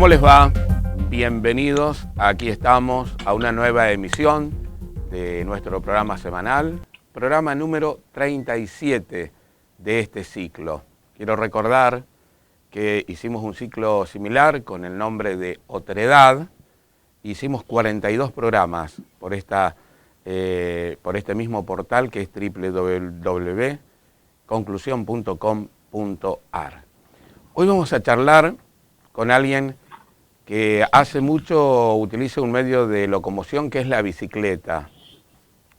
¿Cómo les va? Bienvenidos, aquí estamos a una nueva emisión de nuestro programa semanal, programa número 37 de este ciclo. Quiero recordar que hicimos un ciclo similar con el nombre de Otredad. Hicimos 42 programas por este mismo portal que es www.conclusion.com.ar. Hoy vamos a charlar con alguien que hace mucho utiliza un medio de locomoción que es la bicicleta,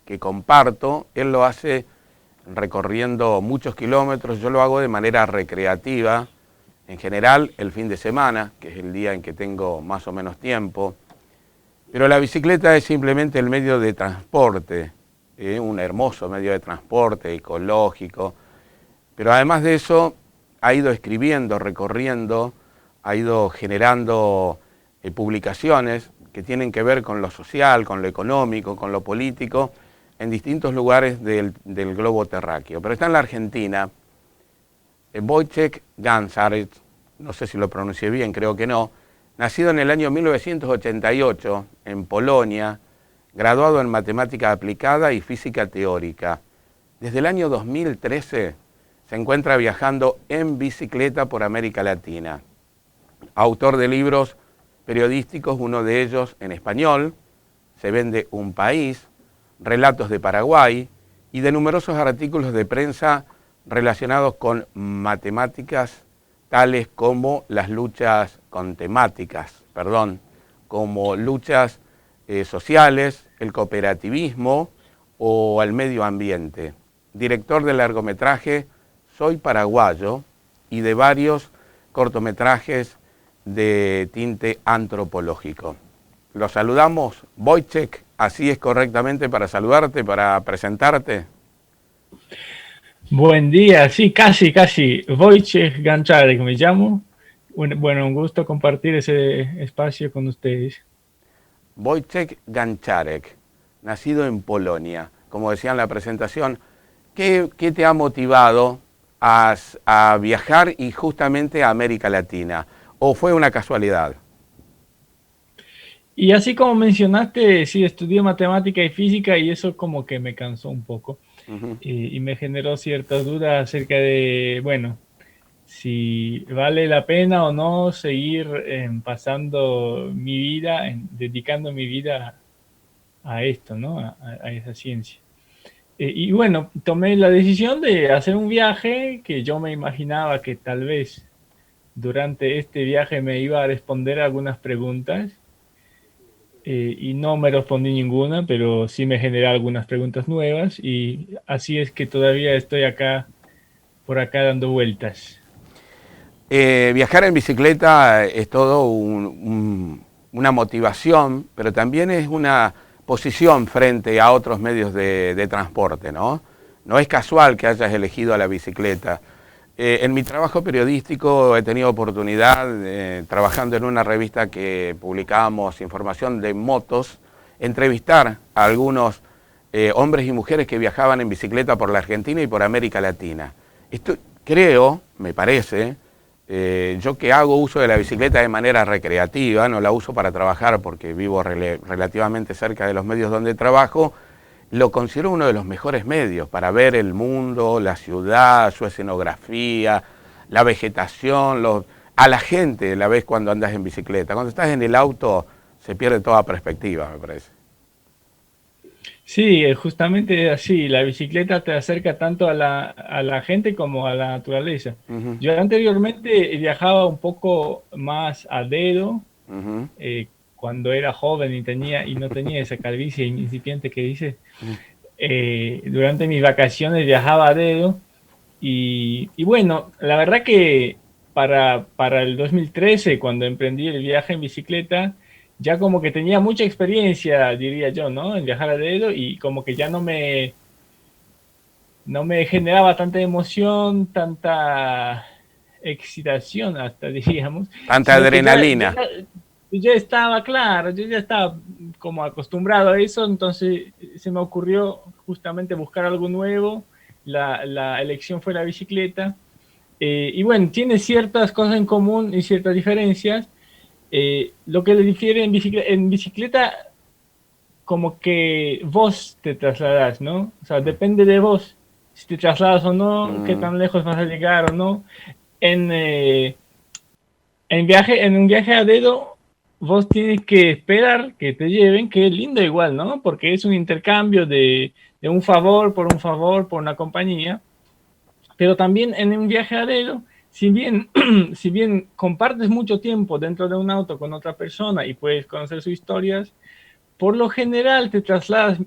que comparto. Él lo hace recorriendo muchos kilómetros, yo lo hago de manera recreativa, en general el fin de semana, que es el día en que tengo más o menos tiempo. Pero la bicicleta es simplemente el medio de transporte, un hermoso medio de transporte ecológico, pero además de eso ha ido escribiendo, recorriendo, ha ido generando publicaciones que tienen que ver con lo social, con lo económico, con lo político, en distintos lugares del globo terráqueo. Pero está en la Argentina, Wojciech Gancarek, no sé si lo pronuncié bien, creo que no, nacido en el año 1988 en Polonia, graduado en matemática aplicada y física teórica. Desde el año 2013 se encuentra viajando en bicicleta por América Latina. Autor de libros periodísticos, uno de ellos en español, Se vende un país, Relatos de Paraguay, y de numerosos artículos de prensa relacionados con matemáticas, tales como las luchas como luchas sociales, el cooperativismo o el medio ambiente. Director del largometraje Soy Paraguayo y de varios cortometrajes de tinte antropológico. Lo saludamos, Wojciech, así es correctamente para saludarte, para presentarte. Buen día, sí, casi, Wojciech Gancarek me llamo. Bueno, un gusto compartir ese espacio con ustedes. Wojciech Gancarek, nacido en Polonia, como decía en la presentación. ¿Qué te ha motivado a viajar y justamente a América Latina? ¿O fue una casualidad? Y así como mencionaste, sí, estudié matemática y física y eso como que me cansó un poco. Uh-huh. Y me generó ciertas dudas acerca de, bueno, si vale la pena o no seguir pasando mi vida, dedicando mi vida a esto, ¿no? A esa ciencia. Y bueno, tomé la decisión de hacer un viaje que yo me imaginaba que tal vez durante este viaje me iba a responder algunas preguntas. Y no me respondí ninguna, pero sí me generé algunas preguntas nuevas y así es que todavía estoy por acá dando vueltas. Viajar en bicicleta es todo una motivación, pero también es una posición frente a otros medios de transporte, ¿no? No es casual que hayas elegido a la bicicleta. En mi trabajo periodístico he tenido oportunidad, trabajando en una revista que publicábamos información de motos, entrevistar a algunos hombres y mujeres que viajaban en bicicleta por la Argentina y por América Latina. Esto creo, me parece, yo que hago uso de la bicicleta de manera recreativa, no la uso para trabajar porque vivo relativamente cerca de los medios donde trabajo, lo considero uno de los mejores medios para ver el mundo, la ciudad, su escenografía, la vegetación, a la gente la ves cuando andas en bicicleta. Cuando estás en el auto se pierde toda perspectiva, me parece. Sí, justamente así, la bicicleta te acerca tanto a la gente como a la naturaleza. Uh-huh. Yo anteriormente viajaba un poco más a dedo, Uh-huh. cuando era joven y no tenía esa calvicie incipiente que dice. Durante mis vacaciones viajaba a dedo y bueno, la verdad que para el 2013, cuando emprendí el viaje en bicicleta, ya como que tenía mucha experiencia, diría yo, ¿no? En viajar a dedo y como que ya no me generaba tanta emoción, tanta excitación hasta, diríamos, Tanta sino que adrenalina. ya estaba claro, yo ya estaba como acostumbrado a eso, entonces se me ocurrió justamente buscar algo nuevo, la elección fue la bicicleta, y bueno, tiene ciertas cosas en común y ciertas diferencias, Lo que le difiere en bicicleta, como que vos te trasladas, ¿no? O sea, depende de vos si te trasladas o no, qué Mm, tan lejos vas a llegar o no. En, en un viaje a dedo, vos tienes que esperar que te lleven, que es lindo igual, ¿no? Porque es un intercambio de un favor por una compañía. Pero también en un viaje a dedo, si bien, si bien compartes mucho tiempo dentro de un auto con otra persona y puedes conocer sus historias, por lo general te trasladas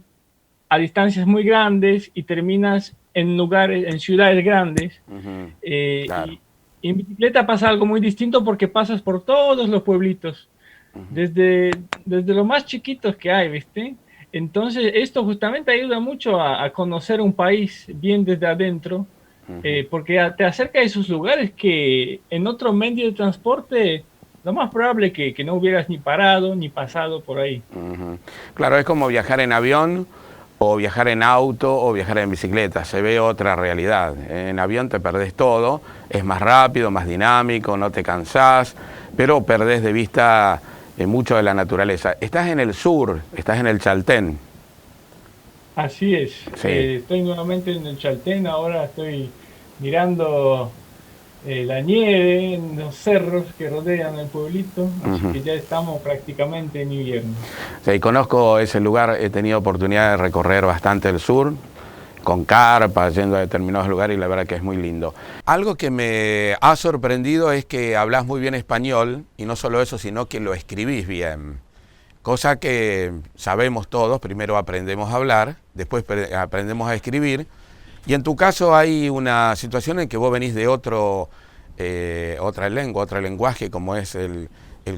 a distancias muy grandes y terminas en lugares, en ciudades grandes. ujú, Eh, claro. y, y en bicicleta pasa algo muy distinto porque pasas por todos los pueblitos, Ujú, desde, desde los más chiquitos que hay, ¿viste? Entonces, esto justamente ayuda mucho a conocer un país bien desde adentro, ujú, porque te acerca a esos lugares que en otro medio de transporte, lo más probable que no hubieras ni parado ni pasado por ahí. ujú. Claro, es como viajar en avión o viajar en auto o viajar en bicicleta, se ve otra realidad. En avión te perdés todo, es más rápido, más dinámico, no te cansás, pero perdés de vista mucho de la naturaleza. Estás en el sur, estás en el Chaltén. Así es, Sí. estoy nuevamente en el Chaltén, ahora estoy mirando la nieve en los cerros que rodean el pueblito, así Ujú. que ya estamos prácticamente en invierno. Sí, conozco ese lugar, he tenido oportunidad de recorrer bastante el sur, con carpa, yendo a determinados lugares y la verdad que es muy lindo. Algo que me ha sorprendido es que hablas muy bien español y no solo eso, sino que lo escribís bien. Cosa que sabemos todos, primero aprendemos a hablar, después aprendemos a escribir. Y en tu caso hay una situación en que vos venís de otra lengua, otro lenguaje como es el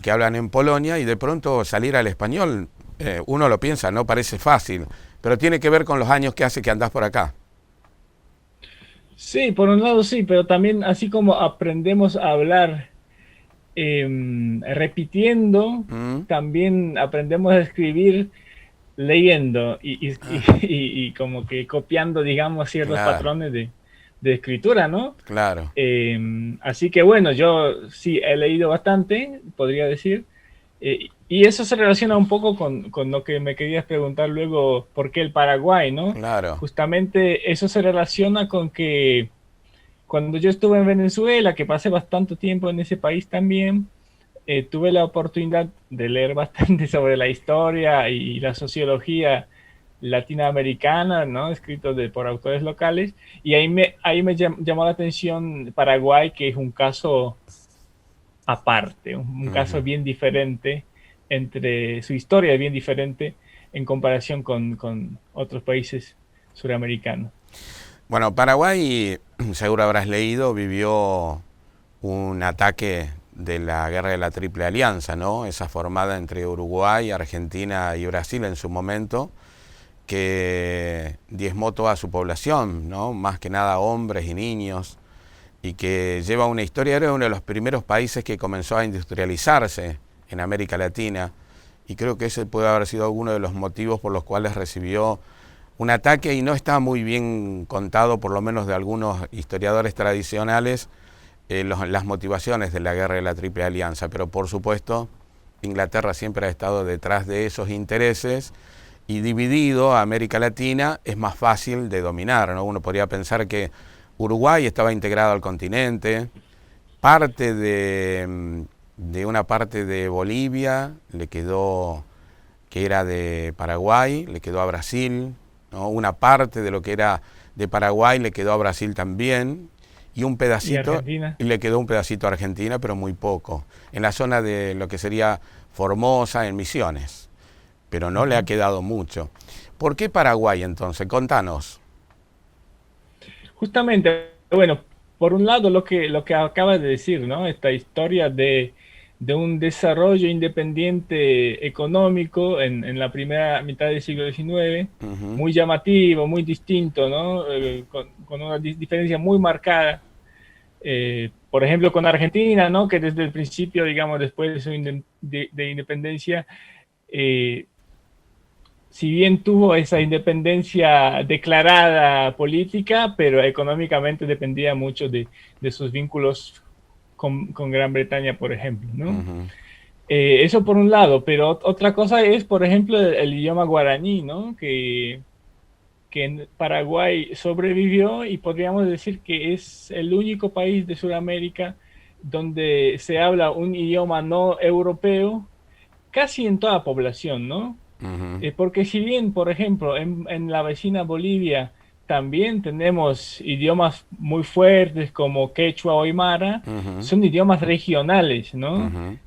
que hablan en Polonia y de pronto salir al español, uno lo piensa, no parece fácil, pero tiene que ver con los años que hace que andás por acá. Sí, por un lado sí, pero también así como aprendemos a hablar repitiendo, ¿Mm? también aprendemos a escribir leyendo Ah, y como que copiando, digamos, ciertos claro, patrones de escritura, ¿no? claro. Así que bueno, yo sí he leído bastante, podría decir, y eso se relaciona un poco con lo que me querías preguntar luego, ¿por qué el Paraguay, no? Claro. Justamente eso se relaciona con que cuando yo estuve en Venezuela, que pasé bastante tiempo en ese país también, tuve la oportunidad de leer bastante sobre la historia y la sociología latinoamericana, ¿no? Escritos por autores locales, y ahí me llamó la atención Paraguay, que es un caso aparte, un caso Ujú. bien diferente, entre su historia es bien diferente en comparación con otros países suramericanos. Bueno, Paraguay, seguro habrás leído, vivió un ataque de la guerra de la Triple Alianza, ¿no? Esa formada entre Uruguay, Argentina y Brasil en su momento, que diezmó toda su población, ¿no? Más que nada hombres y niños, y que lleva una historia, era uno de los primeros países que comenzó a industrializarse en América Latina, y creo que ese puede haber sido uno de los motivos por los cuales recibió un ataque y no está muy bien contado, por lo menos de algunos historiadores tradicionales, las motivaciones de la guerra de la Triple Alianza, pero por supuesto Inglaterra siempre ha estado detrás de esos intereses y dividido a América Latina es más fácil de dominar, ¿no? Uno podría pensar que Uruguay estaba integrado al continente, parte de una parte de Bolivia le quedó, que era de Paraguay, le quedó a Brasil, ¿no? Una parte de lo que era de Paraguay le quedó a Brasil también, y un ¿Y pedacito, Argentina? y le quedó un pedacito a Argentina, pero muy poco, en la zona de lo que sería Formosa, en Misiones, pero no le ha Ujú. quedado mucho. ¿Por qué Paraguay entonces? Contanos. Justamente, bueno, por un lado lo que acabas de decir, ¿no? Esta historia de un desarrollo independiente económico en la primera mitad del siglo XIX, Ujú, muy llamativo, muy distinto, ¿no? Con una diferencia muy marcada. Por ejemplo, con Argentina, ¿no? Que desde el principio, digamos, después de su de independencia, eh, si bien tuvo esa independencia declarada política, pero económicamente dependía mucho de sus vínculos con Gran Bretaña, por ejemplo, ¿no? ujú. Eso por un lado, pero otra cosa es, por ejemplo, el idioma guaraní, ¿no? Que en Paraguay sobrevivió y podríamos decir que es el único país de Sudamérica donde se habla un idioma no europeo casi en toda población, ¿no? Ujú, Porque si bien, por ejemplo, en la vecina Bolivia también tenemos idiomas muy fuertes como quechua o aymara, ujú, son idiomas regionales, ¿no? ujú.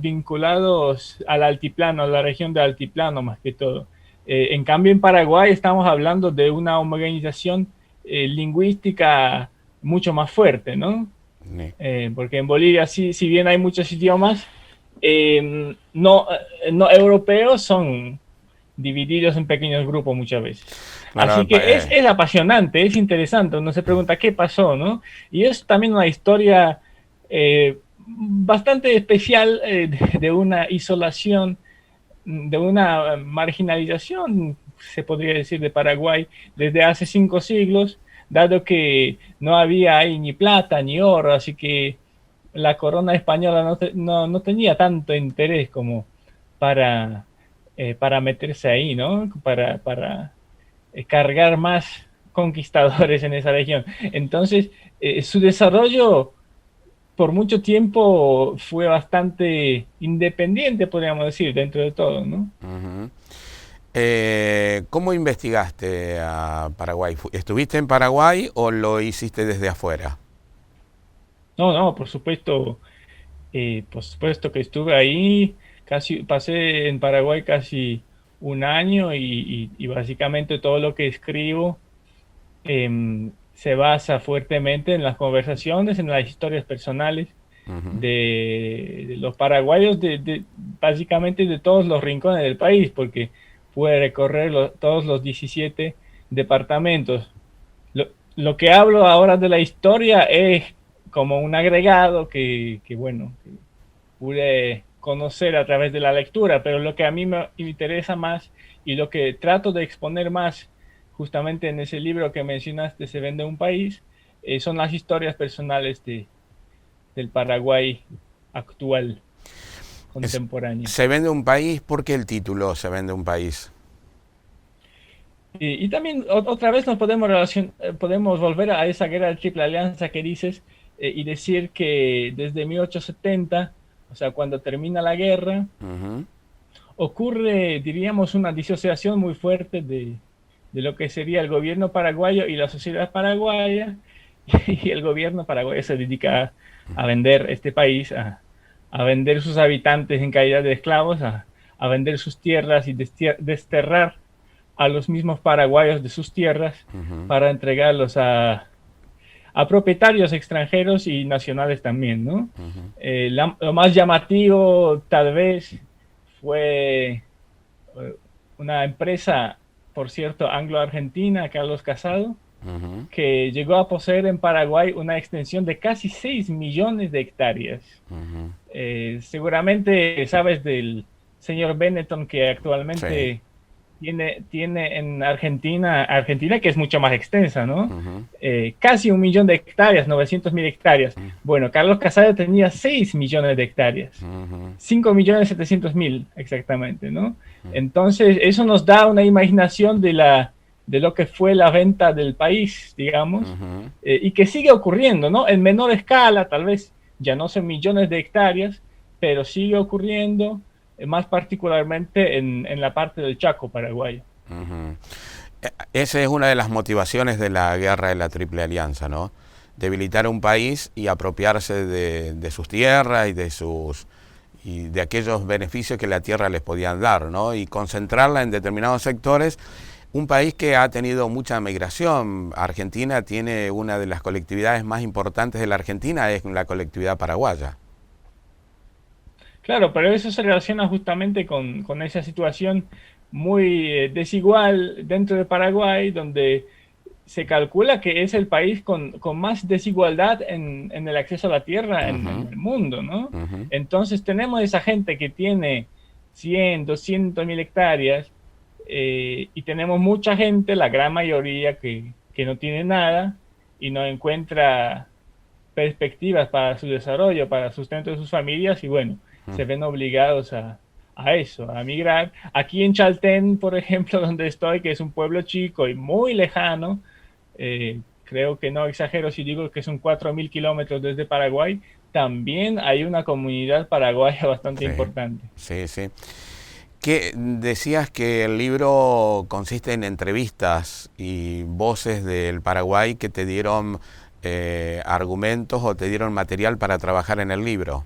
Vinculados al altiplano, a la región del altiplano más que todo. En cambio, en Paraguay estamos hablando de una homogenización lingüística mucho más fuerte, ¿no? Ni- Porque en Bolivia, sí, si bien hay muchos idiomas, no, no europeos, son divididos en pequeños grupos muchas veces. Claro, Así que es apasionante, es interesante. Uno se pregunta qué pasó, ¿no? Y es también una historia bastante especial de una isolación, de una marginalización, se podría decir, de Paraguay desde hace 5 siglos, dado que no había ahí ni plata ni oro, así que la corona española no tenía tanto interés como para, para meterse ahí, ¿no? Para cargar más conquistadores en esa región. Entonces, su desarrollo por mucho tiempo fue bastante independiente, podríamos decir, dentro de todo, ¿no? Ujú. ¿Cómo investigaste a Paraguay? ¿Estuviste en Paraguay o lo hiciste desde afuera? No, no, por supuesto que estuve ahí, casi pasé en Paraguay casi un año y básicamente todo lo que escribo se basa fuertemente en las conversaciones, en las historias personales Ujú, de los paraguayos, básicamente de todos los rincones del país, porque pude recorrer todos los 17 departamentos. Lo que hablo ahora de la historia es como un agregado bueno, que pude conocer a través de la lectura, pero lo que a mí me interesa más y lo que trato de exponer más justamente en ese libro que mencionaste, Se vende un país, son las historias personales del Paraguay actual, Es- contemporáneo. ¿Se vende un país? ¿Por qué el título Se vende un país? Y también otra vez nos podemos volver a esa guerra de Triple Alianza que dices y decir que desde 1870, o sea, cuando termina la guerra, Ujú, ocurre, diríamos, una disociación muy fuerte de lo que sería el gobierno paraguayo y la sociedad paraguaya, y el gobierno paraguayo se dedica a vender este país, a vender sus habitantes en calidad de esclavos, a vender sus tierras y desterrar a los mismos paraguayos de sus tierras ujú. para entregarlos a propietarios extranjeros y nacionales también, ¿no? Lo más llamativo tal vez fue una empresa, por cierto, anglo-argentina, Carlos Casado, Ujú, que llegó a poseer en Paraguay una extensión de casi 6 millones de hectáreas. ujú. Seguramente sabes del señor Benetton que Sí. actualmente tiene en Argentina que es mucho más extensa, ¿no? Ujú, Casi 1 millón de hectáreas, 900.000 hectáreas. Bueno, Carlos Casado tenía 6 millones de hectáreas. ujú, 5.700.000 exactamente, ¿no? Entonces, eso nos da una imaginación de lo que fue la venta del país, digamos, ujú. y que sigue ocurriendo, ¿no? En menor escala, tal vez ya no son millones de hectáreas, pero sigue ocurriendo, más particularmente en la parte del Chaco paraguayo. Ujú. Esa es una de las motivaciones de la guerra de la Triple Alianza, ¿no? Debilitar un país y apropiarse de sus tierras y de aquellos beneficios que la tierra les podían dar, ¿no? Y concentrarla en determinados sectores. Un país que ha tenido mucha migración. Argentina tiene una de las colectividades más importantes de la Argentina, es la colectividad paraguaya. Claro, pero eso se relaciona justamente con esa situación muy desigual dentro de Paraguay, donde se calcula que es el país con más desigualdad en el acceso a la tierra en Ujú, el mundo, ¿no? ujú, Entonces tenemos esa gente que tiene 100, 200.000 hectáreas y tenemos mucha gente, la gran mayoría, que no tiene nada y no encuentra perspectivas para su desarrollo, para el sustento de sus familias y bueno, se ven obligados a eso, a migrar. Aquí en Chaltén, por ejemplo, donde estoy, que es un pueblo chico y muy lejano, creo que no exagero si digo que son 4.000 kilómetros desde Paraguay, también hay una comunidad paraguaya bastante Sí, importante. sí, sí. ¿Qué, decías que el libro consiste en entrevistas y voces del Paraguay que te dieron argumentos o te dieron material para trabajar en el libro?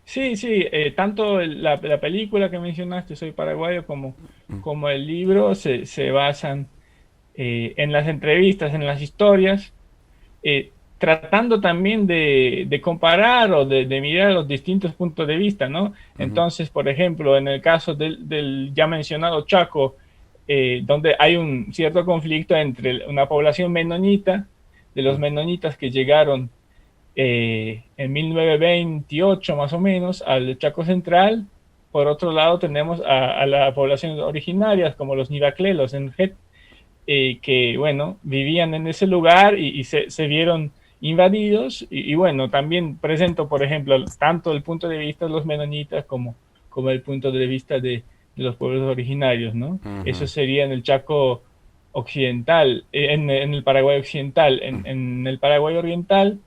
Sí, sí, tanto la película que mencionaste, Soy Paraguayo, como el libro se basan en las entrevistas, en las historias, tratando también de comparar o de mirar los distintos puntos de vista, ¿no? Ujú, Entonces, por ejemplo, en el caso del ya mencionado Chaco, donde hay un cierto conflicto entre una población menonita, de los ujú, menonitas que llegaron en 1928 más o menos al Chaco Central. Por otro lado tenemos a las poblaciones originarias como los Nivaclé, los Enjet, que bueno, vivían en ese lugar y se vieron invadidos y bueno, también presento, por ejemplo, tanto el punto de vista de los menonitas como el punto de vista de los pueblos originarios, ¿no? Eso ujú, sería en el Chaco occidental, en el Paraguay occidental. En el Paraguay oriental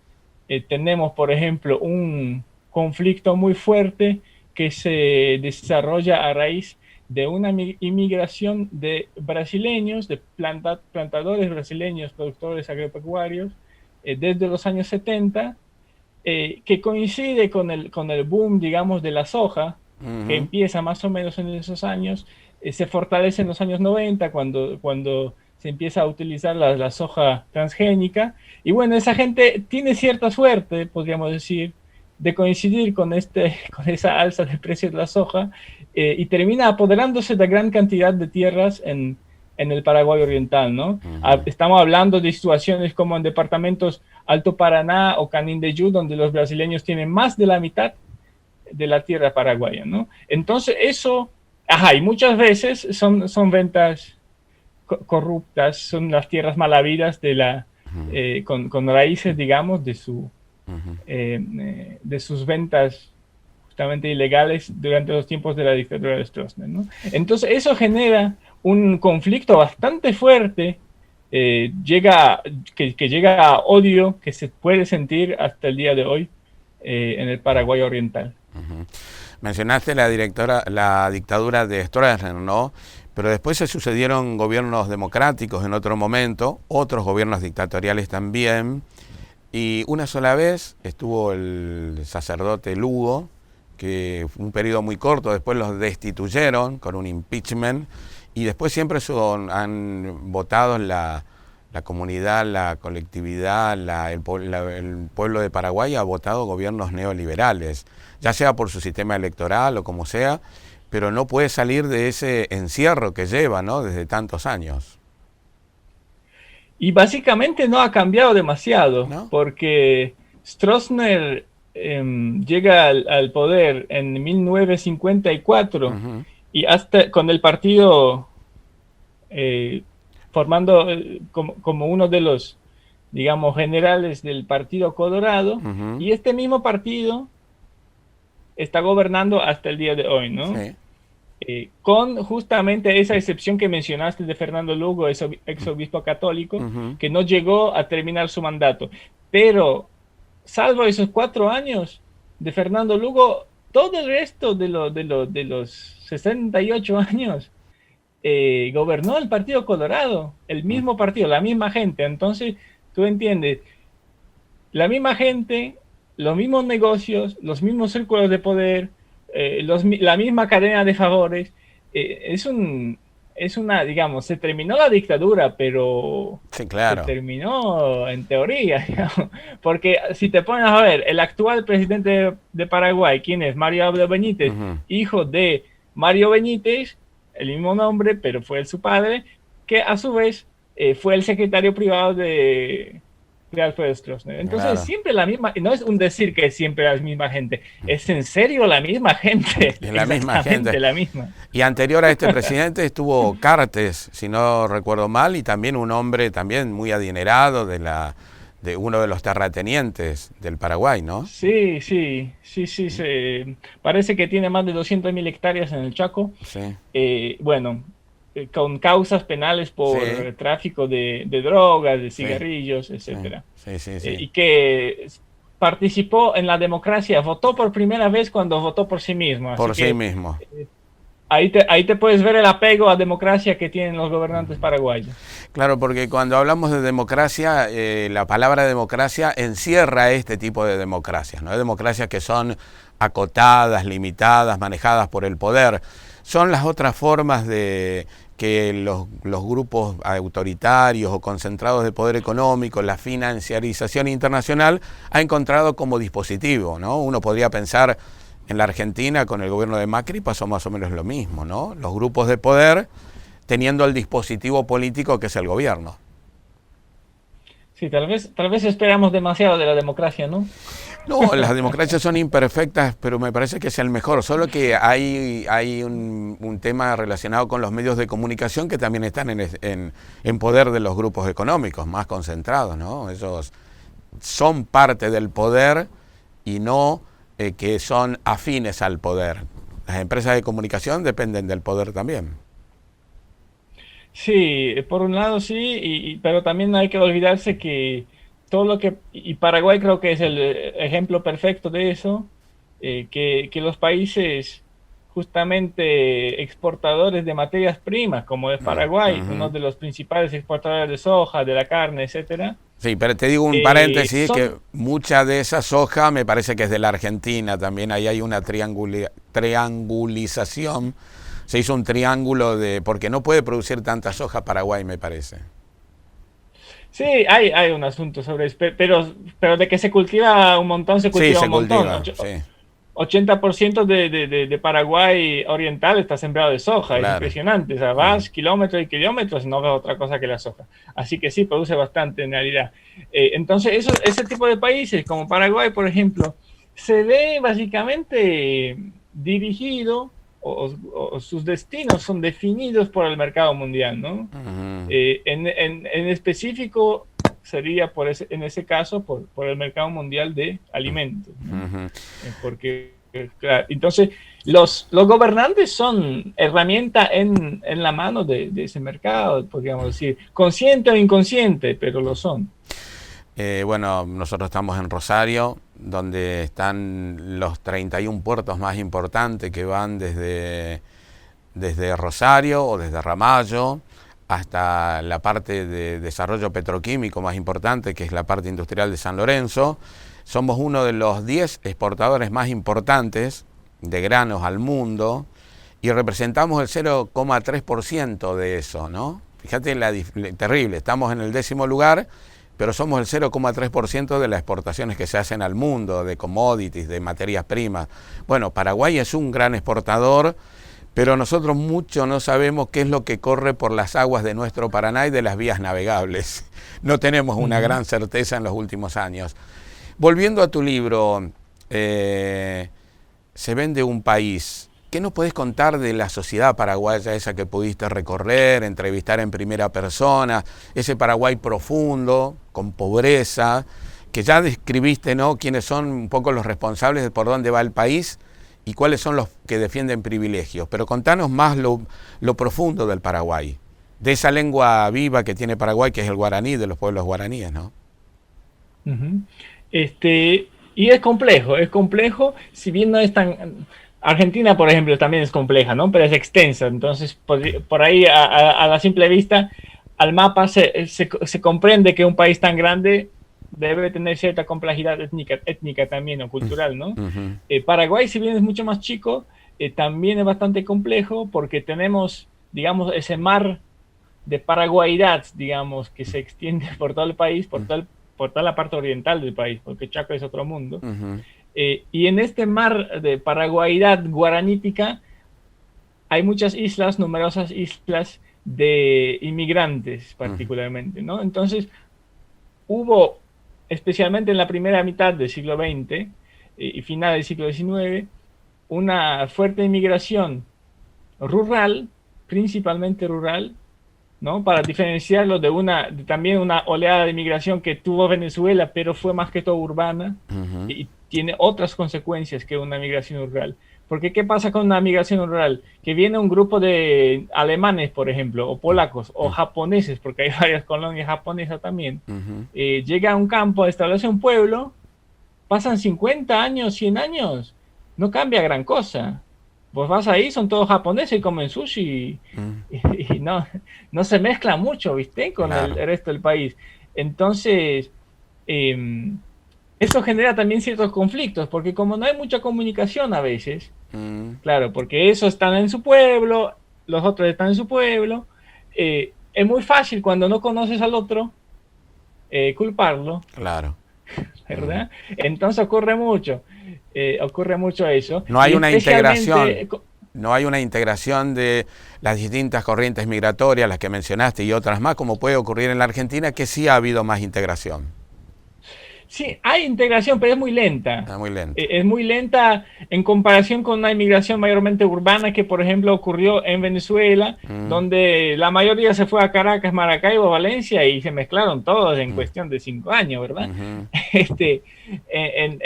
tenemos, por ejemplo, un conflicto muy fuerte que se desarrolla a raíz de una inmigración de brasileños, de plantadores brasileños, productores agropecuarios, desde los años 70, que coincide con el boom, digamos, de la soja, que ujú. empieza más o menos en esos años, se fortalece en los años 90 cuando se empieza a utilizar la soja transgénica. Y bueno, esa gente tiene cierta suerte, podríamos decir, de coincidir con esa alza de precios de la soja y termina apoderándose de gran cantidad de tierras en el Paraguay oriental, ¿no? Ujú, Estamos hablando de situaciones como en departamentos Alto Paraná o Canindeyú, donde los brasileños tienen más de la mitad de la tierra paraguaya, ¿no? Entonces eso, ajá, y muchas veces son ventas corruptas, son las tierras malavidas ujú, con raíces, digamos, ujú. de sus ventas justamente ilegales durante los tiempos de la dictadura de Stroessner, ¿no? Entonces eso genera un conflicto bastante fuerte, que llega a odio que se puede sentir hasta el día de hoy en el Paraguay oriental. Mencionaste la dictadura de Stroessner, ¿no? Pero después se sucedieron gobiernos democráticos en otro momento, otros gobiernos dictatoriales también, y una sola vez estuvo el sacerdote Lugo, que fue un periodo muy corto, después los destituyeron con un impeachment, y después siempre han votado la comunidad, la colectividad, el pueblo de Paraguay ha votado gobiernos neoliberales, ya sea por su sistema electoral o como sea, pero no puede salir de ese encierro que lleva, ¿no? Desde tantos años, Y básicamente no ha cambiado demasiado, ¿no? porque Stroessner llega al poder en 1954 Ujú, y hasta con el partido eh, formando como uno de los, digamos, generales del Partido Colorado, ujú, y este mismo partido está gobernando hasta el día de hoy, ¿no? sí. Con justamente esa excepción que mencionaste de Fernando Lugo, ex obispo católico, Ujú, que no llegó a terminar su mandato. Pero, salvo esos 4 años de Fernando Lugo, todo el resto de los 68 años gobernó el Partido Colorado, el ujú. mismo partido, la misma gente. Entonces, tú entiendes, la misma gente, los mismos negocios, los mismos círculos de poder, la misma cadena de favores. Es es una, digamos, se terminó la dictadura, pero Sí, se claro. terminó en teoría, digamos, porque si te pones a ver, el actual presidente de Paraguay, ¿quién es? Mario Abdo Benítez, Ujú. hijo de Mario Benítez, el mismo nombre, pero fue su padre, que a su vez fue el secretario privado de Alfred Stroessner. Entonces, Claro. siempre la misma, no es un decir que es siempre la misma gente, es en serio la misma gente, Y la misma gente. exactamente la misma. Y anterior a este presidente estuvo Cartes, si no recuerdo mal, y también un hombre también muy adinerado de uno de los terratenientes del Paraguay, ¿no? Sí, parece que tiene más de 200.000 hectáreas en el Chaco. Sí, Bueno, con causas penales por sí, tráfico de drogas, de sí, cigarrillos, sí, etcétera. sí, sí, sí. Y que participó en la democracia, votó por primera vez cuando votó por sí mismo. Así Por sí que mismo. ahí te puedes ver el apego a democracia que tienen los gobernantes paraguayos. Claro, porque cuando hablamos de democracia, la palabra democracia encierra este tipo de democracias, ¿no? Democracias que son acotadas, limitadas, manejadas por el poder. Son las otras formas de que los grupos autoritarios o concentrados de poder económico, la financiarización internacional, ha encontrado como dispositivo, ¿no? Uno podría pensar en la Argentina con el gobierno de Macri pasó más o menos lo mismo, ¿no? Los grupos de poder teniendo el dispositivo político que es el gobierno. Sí, tal vez esperamos demasiado de la democracia, ¿no? No, las democracias son imperfectas, pero me parece que es el mejor. Solo que hay un tema relacionado con los medios de comunicación que también están en poder de los grupos económicos, más concentrados, ¿no? Ellos son parte del poder y no que son afines al poder. Las empresas de comunicación dependen del poder también. Sí, por un lado sí, pero también no hay que olvidarse que todo lo que, y Paraguay creo que es el ejemplo perfecto de eso, que los países justamente exportadores de materias primas, como es Paraguay, uno Ujú. de los principales exportadores de soja, de la carne, etcétera, Sí, pero te digo un paréntesis que son, mucha de esa soja me parece que es de la Argentina también. Ahí hay una triangulización. Se hizo un triángulo de porque no puede producir tanta soja Paraguay, me parece. sí, hay un asunto sobre eso, pero de que se cultiva un montón, se Sí, cultiva se un montón. cultiva, sí, 80% de Paraguay oriental está sembrado de soja, es claro. impresionante. O sea, Ujú. vas kilómetros y kilómetros y no ves otra cosa que la soja. Así que sí, produce bastante en realidad. Entonces, ese tipo de países, como Paraguay, por ejemplo, se ve básicamente dirigido o sus destinos son definidos por el mercado mundial, ¿no? Ujú, En específico sería en ese caso por el mercado mundial de alimentos, ¿no? ujú. Porque, claro, entonces, los gobernantes son herramienta en la mano de ese mercado, podríamos decir, consciente o inconsciente, pero lo son. Bueno, nosotros estamos en Rosario, donde están los 31 puertos más importantes que van desde Rosario o desde Ramallo hasta la parte de desarrollo petroquímico más importante, que es la parte industrial de San Lorenzo. Somos uno de los 10 exportadores más importantes de granos al mundo y representamos el 0,3% de eso, ¿no? Fíjate terrible, estamos en el 10º lugar, pero somos el 0,3% de las exportaciones que se hacen al mundo, de commodities, de materias primas. Bueno, Paraguay es un gran exportador, pero nosotros mucho no sabemos qué es lo que corre por las aguas de nuestro Paraná y de las vías navegables. No tenemos una Ujú. gran certeza en los últimos años. Volviendo a tu libro, Se vende un país. ¿Qué nos podés contar de la sociedad paraguaya esa que pudiste recorrer, entrevistar en primera persona, ese Paraguay profundo, con pobreza, que ya describiste, ¿no? Quiénes son un poco los responsables de por dónde va el país y cuáles son los que defienden privilegios? Pero contanos más lo profundo del Paraguay, de esa lengua viva que tiene Paraguay, que es el guaraní, de los pueblos guaraníes, ¿no? Ujú. Y es complejo, si bien no es tan... Argentina, por ejemplo, también es compleja, ¿no? Pero es extensa, entonces por ahí a la simple vista, al mapa se comprende que un país tan grande debe tener cierta complejidad étnica también o cultural, ¿no? Ujú, Paraguay, si bien es mucho más chico, también es bastante complejo porque tenemos, digamos, ese mar de paraguaidad, digamos, que se extiende por todo el país, por toda la parte oriental del país, porque Chaco es otro mundo. ujú, Y en este mar de paraguaidad guaranítica hay muchas islas, numerosas islas de inmigrantes ujú, particularmente, ¿no? Entonces hubo, especialmente en la primera mitad del siglo XX y final del siglo XIX, una fuerte inmigración rural, principalmente rural, ¿no? Para diferenciarlo de también una oleada de migración que tuvo Venezuela, pero fue más que todo urbana Ujú, y tiene otras consecuencias que una migración rural. Porque ¿qué pasa con una migración rural? Que viene un grupo de alemanes, por ejemplo, o polacos, o ujú, japoneses, porque hay varias colonias japonesas también, ujú. llega a un campo, establece un pueblo, pasan 50 años, 100 años, no cambia gran cosa. Vos vas ahí, son todos japoneses y comen sushi Mm, y no, no se mezcla mucho, ¿viste? Con el claro. resto del país. Entonces, eh, esto genera también ciertos conflictos, porque como no hay mucha comunicación a veces, Mm, claro, porque esos están en su pueblo, los otros están en su pueblo, es muy fácil cuando no conoces al otro culparlo, claro. Mm. ¿verdad? Entonces ocurre mucho eso, No y hay una integración, especialmente, no hay una integración de las distintas corrientes migratorias, las que mencionaste y otras más, como puede ocurrir en la Argentina, que sí ha habido más integración. sí, hay integración, pero es muy lenta. Muy lento. Es muy lenta en comparación con una inmigración mayormente urbana que, por ejemplo, ocurrió en Venezuela, Mm, donde la mayoría se fue a Caracas, Maracaibo, Valencia y se mezclaron todos en mm, cuestión de 5 años, ¿verdad? ujú, Este, en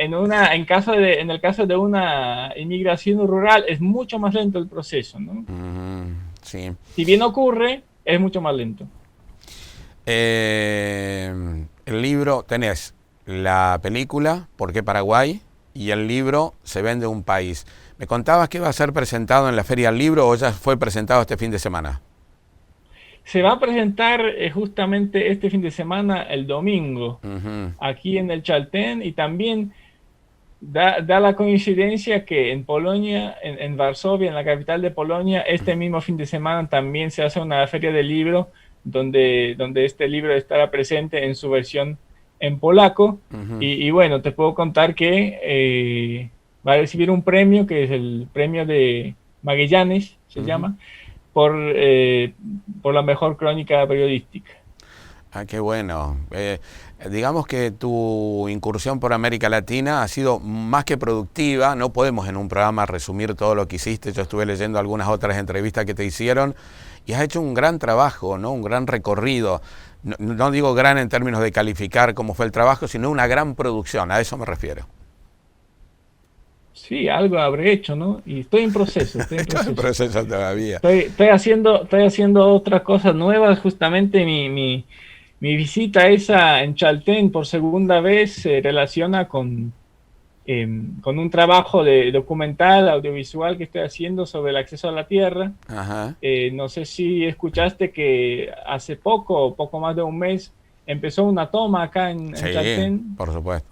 el caso de una inmigración rural es mucho más lento el proceso, ¿no? ujú, sí. Si bien ocurre, es mucho más lento. El libro, tenés la película, ¿Por qué Paraguay? Y el libro Se vende un país. ¿Me contabas que va a ser presentado en la Feria del Libro o ya fue presentado este fin de semana? Se va a presentar justamente este fin de semana, el domingo, Ujú, aquí en el Chaltén, y también da la coincidencia que en Polonia, en Varsovia, en la capital de Polonia, este mismo fin de semana también se hace una feria de libro donde este libro estará presente en su versión en polaco. ujú, Y bueno, te puedo contar que va a recibir un premio que es el premio de Magallanes, se ujú. llama, por la mejor crónica periodística. Ah, qué bueno. Digamos que tu incursión por América Latina ha sido más que productiva. No podemos en un programa resumir todo lo que hiciste. Yo estuve leyendo algunas otras entrevistas que te hicieron y has hecho un gran trabajo, ¿no? Un gran recorrido. No, no digo gran en términos de calificar cómo fue el trabajo, sino una gran producción. A eso me refiero. Sí, algo habré hecho, ¿no? Y estoy en proceso, estoy en Está en proceso. proceso todavía. Estoy haciendo otras cosas nuevas. Justamente mi visita esa en Chaltén por segunda vez se relaciona con un trabajo de documental audiovisual que estoy haciendo sobre el acceso a la tierra. Ajá. No sé si escuchaste que hace poco más de un mes, empezó una toma acá en Sí, Chaltén. por supuesto.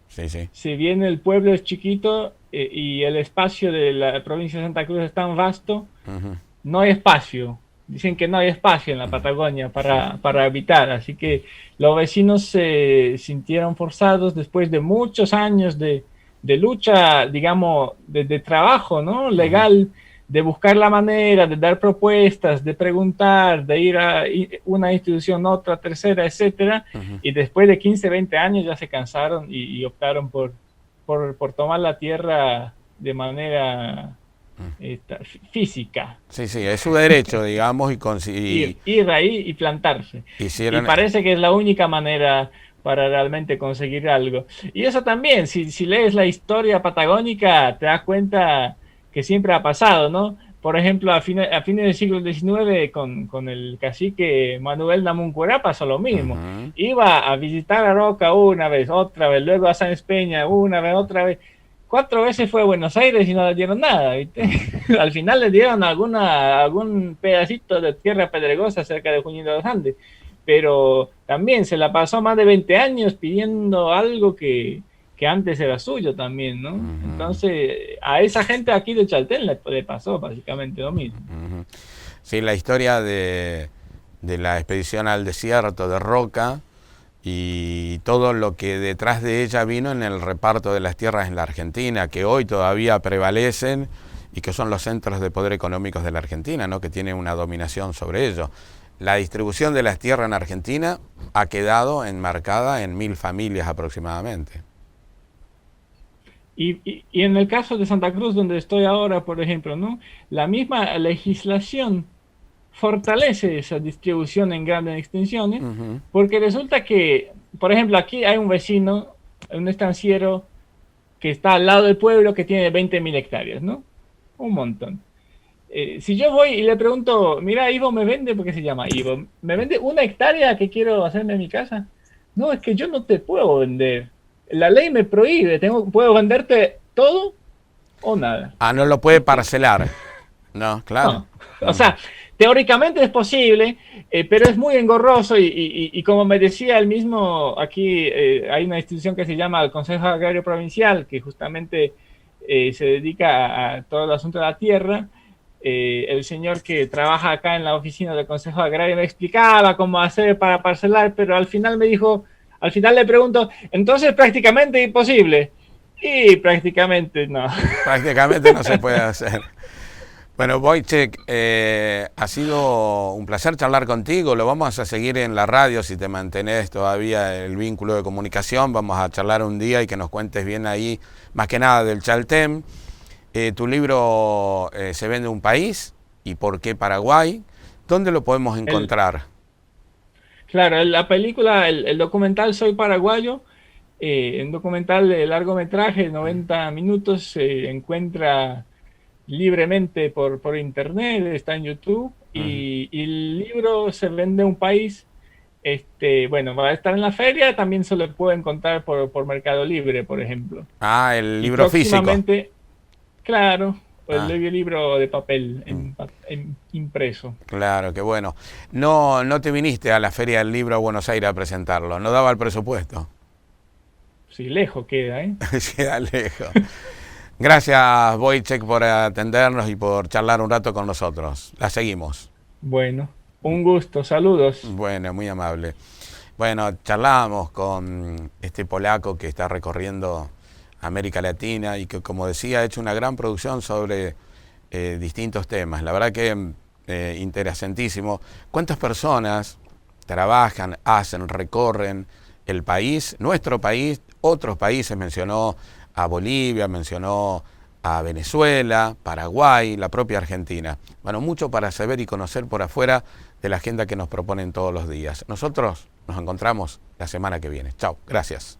Sí, sí. Si bien el pueblo es chiquito y el espacio de la provincia de Santa Cruz es tan vasto, Ujú, no hay espacio. Dicen que no hay espacio en la Patagonia para habitar, así que los vecinos se sintieron forzados después de muchos años de lucha, digamos, de trabajo, ¿no? ujú, Legal, de buscar la manera, de dar propuestas, de preguntar, de ir a una institución, otra, tercera, etcétera, ujú. y después de 15, 20 años ya se cansaron y optaron por tomar la tierra de manera física, Sí, sí, es su derecho, digamos, ir ahí y plantarse. Y hicieron... parece que es la única manera para realmente conseguir algo. Y eso también, si lees la historia patagónica, te das cuenta que siempre ha pasado, ¿no? Por ejemplo, a fines del siglo XIX, con el cacique Manuel Namuncurá pasó lo mismo. Ujú. Iba a visitar a Roca una vez, otra vez, luego a San Espeña una vez, otra vez. 4 veces fue a Buenos Aires y no le dieron nada, ¿viste? Al final le dieron algún pedacito de tierra pedregosa cerca de Junín de los Andes, pero también se la pasó más de 20 años pidiendo algo que antes era suyo también, ¿no? Ujú, Entonces, a esa gente aquí de Chaltén le pasó básicamente lo mismo. ujú. Sí, la historia de la expedición al desierto de Roca y todo lo que detrás de ella vino en el reparto de las tierras en la Argentina, que hoy todavía prevalecen y que son los centros de poder económicos de la Argentina, ¿no? Que tienen una dominación sobre ello. La distribución de las tierras en Argentina ha quedado enmarcada en 1000 familias aproximadamente. Y en el caso de Santa Cruz, donde estoy ahora, por ejemplo, ¿no? La misma legislación fortalece esa distribución en grandes extensiones, Ujú. porque resulta que, por ejemplo, aquí hay un vecino, un estanciero que está al lado del pueblo que tiene 20.000 hectáreas, ¿no? Un montón. Si yo voy y le pregunto, mira, Ivo me vende, ¿por qué se llama Ivo? ¿Me vende 1 hectárea que quiero hacerme en mi casa? No, es que yo no te puedo vender. La ley me prohíbe, puedo venderte todo o nada. Ah, no lo puede parcelar. No, claro. No. O Mm. sea, teóricamente es posible, pero es muy engorroso y como me decía el mismo, aquí hay una institución que se llama el Consejo Agrario Provincial, que justamente se dedica a todo el asunto de la tierra. El señor que trabaja acá en la oficina del Consejo Agrario me explicaba cómo hacer para parcelar, pero al final me dijo, al final le pregunto, entonces prácticamente imposible. Y prácticamente no. Prácticamente no se puede hacer. Bueno, Wojciech, ha sido un placer charlar contigo. Lo vamos a seguir en la radio si te mantenés todavía el vínculo de comunicación. Vamos a charlar un día y que nos cuentes bien ahí, más que nada del Chaltén. Tu libro Se vende un país y por qué Paraguay. ¿Dónde lo podemos El, encontrar? claro, la película, el documental Soy Paraguayo, un documental de largometraje de 90 minutos, se encuentra libremente por internet, está en YouTube, Ujú. y el libro Se vende un país. Bueno, va a estar en la feria, también se lo puede encontrar por Mercado Libre, por ejemplo. Ah, el Y libro físico. próximamente, claro, el Ah, libro de papel mm, impreso. claro, qué bueno. No, no te viniste a la Feria del Libro a Buenos Aires a presentarlo, no daba el presupuesto. Sí, lejos queda, ¿eh? Queda lejos. Gracias, Wojciech, por atendernos y por charlar un rato con nosotros. La seguimos. Bueno, un gusto, saludos. Bueno, muy amable. Bueno, charlábamos con este polaco que está recorriendo América Latina y que, como decía, ha hecho una gran producción sobre distintos temas. La verdad que interesantísimo. ¿Cuántas personas trabajan, hacen, recorren el país, nuestro país, otros países? Mencionó a Bolivia, mencionó a Venezuela, Paraguay, la propia Argentina. Bueno, mucho para saber y conocer por afuera de la agenda que nos proponen todos los días. Nosotros nos encontramos la semana que viene. Chao, gracias.